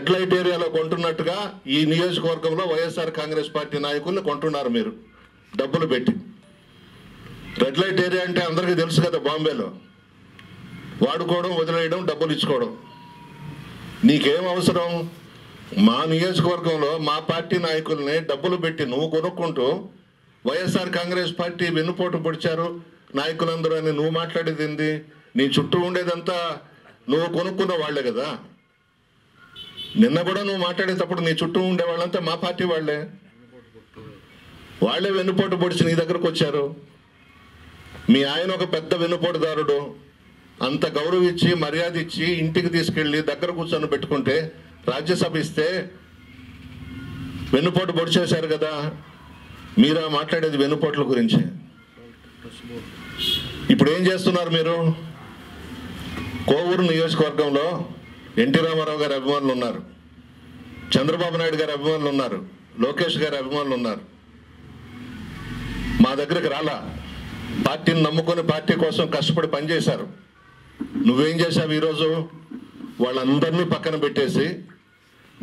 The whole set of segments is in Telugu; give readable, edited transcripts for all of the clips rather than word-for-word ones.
రెడ్ లైట్ ఏరియాలో కొంటున్నట్టుగా ఈ నియోజకవర్గంలో వైఎస్ఆర్ కాంగ్రెస్ పార్టీ నాయకుల్ని కొంటున్నారు మీరు డబ్బులు పెట్టి. రెడ్ లైట్ ఏరియా అంటే అందరికీ తెలుసు కదా, బాంబేలో వాడుకోవడం, వదిలేయడం, డబ్బులు ఇచ్చుకోవడం. నీకేం అవసరం? మా నియోజకవర్గంలో మా పార్టీ నాయకుల్ని డబ్బులు పెట్టి నువ్వు కొనుక్కుంటూ వైఎస్ఆర్ కాంగ్రెస్ పార్టీ వెన్నుపోటు పొడిచారు నాయకులందరూ అని నువ్వు మాట్లాడేది ఏంది? నీ చుట్టూ ఉండేదంతా నువ్వు కొనుక్కున్న వాళ్లే కదా. నిన్న కూడా నువ్వు మాట్లాడేటప్పుడు నీ చుట్టూ ఉండే వాళ్ళంతా మా పార్టీ వాళ్లే వెన్నుపోటు పొడిచి నీ దగ్గరకు వచ్చారు. మీ ఆయన ఒక పెద్ద వెన్నుపోటుదారుడు. అంత గౌరవించి మర్యాద ఇచ్చి ఇంటికి తీసుకెళ్లి దగ్గర కూర్చొని పెట్టుకుంటే రాజ్యసభ ఇస్తే వెన్నుపోటు పొడిచేశారు కదా. మీరా మాట్లాడేది వెన్నుపోట్ల గురించి. ఇప్పుడు ఏం చేస్తున్నారు మీరు? కోవూరు నియోజకవర్గంలో ఎన్టీ రామారావు గారి అభిమానులు ఉన్నారు, చంద్రబాబు నాయుడు గారి అభిమానులు ఉన్నారు, లోకేష్ గారి అభిమానులు ఉన్నారు. మా దగ్గరకు రాలా. పార్టీని నమ్ముకొని పార్టీ కోసం కష్టపడి పనిచేశారు. నువ్వేం చేశావు? ఈరోజు వాళ్ళందరినీ పక్కన పెట్టేసి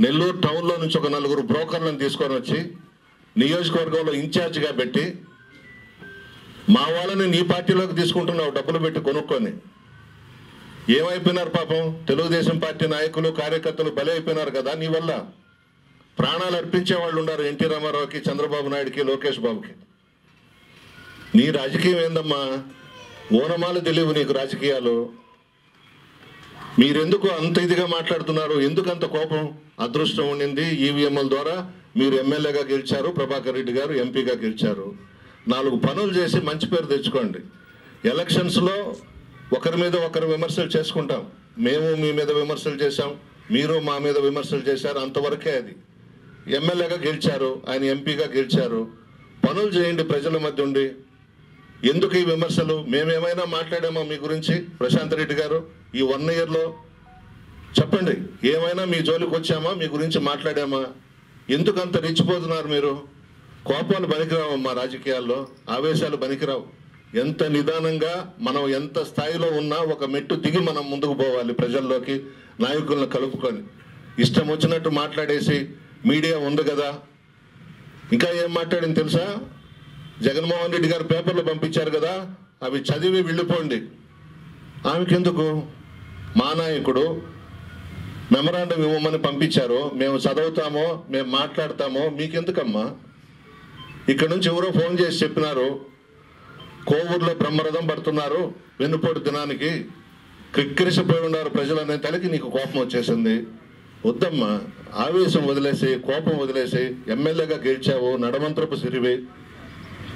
నెల్లూరు టౌన్లో నుంచి ఒక 4 బ్రోకర్లను తీసుకొని వచ్చి నియోజకవర్గంలో ఇన్ఛార్జిగా పెట్టి మా వాళ్ళని నీ పార్టీలోకి తీసుకుంటున్నావు డబ్బులు పెట్టి కొనుక్కొని. ఏమైపోయినారు పాపం? తెలుగుదేశం పార్టీ నాయకులు, కార్యకర్తలు బలి అయిపోయినారు కదా నీ వల్ల. ప్రాణాలు అర్పించే వాళ్ళు ఉన్నారు ఎన్టీ రామారావుకి, చంద్రబాబు నాయుడుకి, లోకేష్ బాబుకి. నీ రాజకీయం ఏందమ్మా? ఓనమాలు తెలియవు నీకు రాజకీయాలు. మీరెందుకు అంత ఇదిగా మాట్లాడుతున్నారు? ఎందుకు అంత కోపం? అదృష్టం ఉండింది, ఈవీఎంల ద్వారా మీరు ఎమ్మెల్యేగా గెలిచారు, ప్రభాకర్ రెడ్డి గారు ఎంపీగా గెలిచారు. 4 పనులు చేసి మంచి పేరు తెచ్చుకోండి. ఎలక్షన్స్లో ఒకరి మీద ఒకరు విమర్శలు చేసుకుంటాం. మేము మీ మీద విమర్శలు చేశాం, మీరు మా మీద విమర్శలు చేశారు, అంతవరకే అది. ఎమ్మెల్యేగా గెలిచారు, ఆయన ఎంపీగా గెలిచారు. పనులు చేయండి ప్రజల మధ్య ఉండి. ఎందుకు ఈ విమర్శలు? మేమేమైనా మాట్లాడామా మీ గురించి? ప్రశాంత్ రెడ్డి గారు ఈ 1 ఇయర్లో చెప్పండి, ఏమైనా మీ జోలికి వచ్చామా? మీ గురించి మాట్లాడామా? ఎందుకు అంత రెచ్చిపోతున్నారు మీరు? కోపాలు పనికిరావు మా రాజకీయాల్లో, ఆవేశాలు పనికిరావు. ఎంత నిదానంగా మనం ఎంత స్థాయిలో ఉన్నా ఒక మెట్టు దిగి మనం ముందుకు పోవాలి. ప్రజల్లోకి నాయకులను కలుపుకొని ఇష్టం వచ్చినట్టు మాట్లాడేసి మీడియా ఉంది కదా. ఇంకా ఏం మాట్లాడింది తెలుసా? జగన్మోహన్ రెడ్డి గారు పేపర్లు పంపించారు కదా, అవి చదివి వెళ్ళిపోండి. ఆమెకెందుకు? మా నాయకుడు మెమరాండం ఇవ్వమని పంపించారు, మేము చదువుతామో, మేము మాట్లాడతామో, మీకెందుకమ్మా? ఇక్కడ నుంచి ఎవరో ఫోన్ చేసి చెప్పినారు, కోవూరులో బ్రహ్మరథం పడుతున్నారు వెన్నుపోటు దినానికి, క్రిక్కిరిసిపోయి ఉన్నారు ప్రజలనే తలకి నీకు కోపం వచ్చేసింది. వద్దమ్మా, ఆవేశం వదిలేసి, కోపం వదిలేసి. ఎమ్మెల్యేగా గెలిచావు, నడమంత్రపు సిరివి.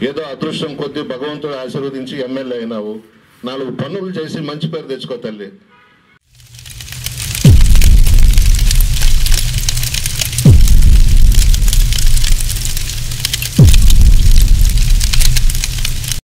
ఏదో అదృష్టం కొద్దీ భగవంతుడు ఆశీర్వదించి ఎమ్మెల్యే అయినావు. 4 పనులు చేసి మంచి పేరు తెచ్చుకో తల్లి.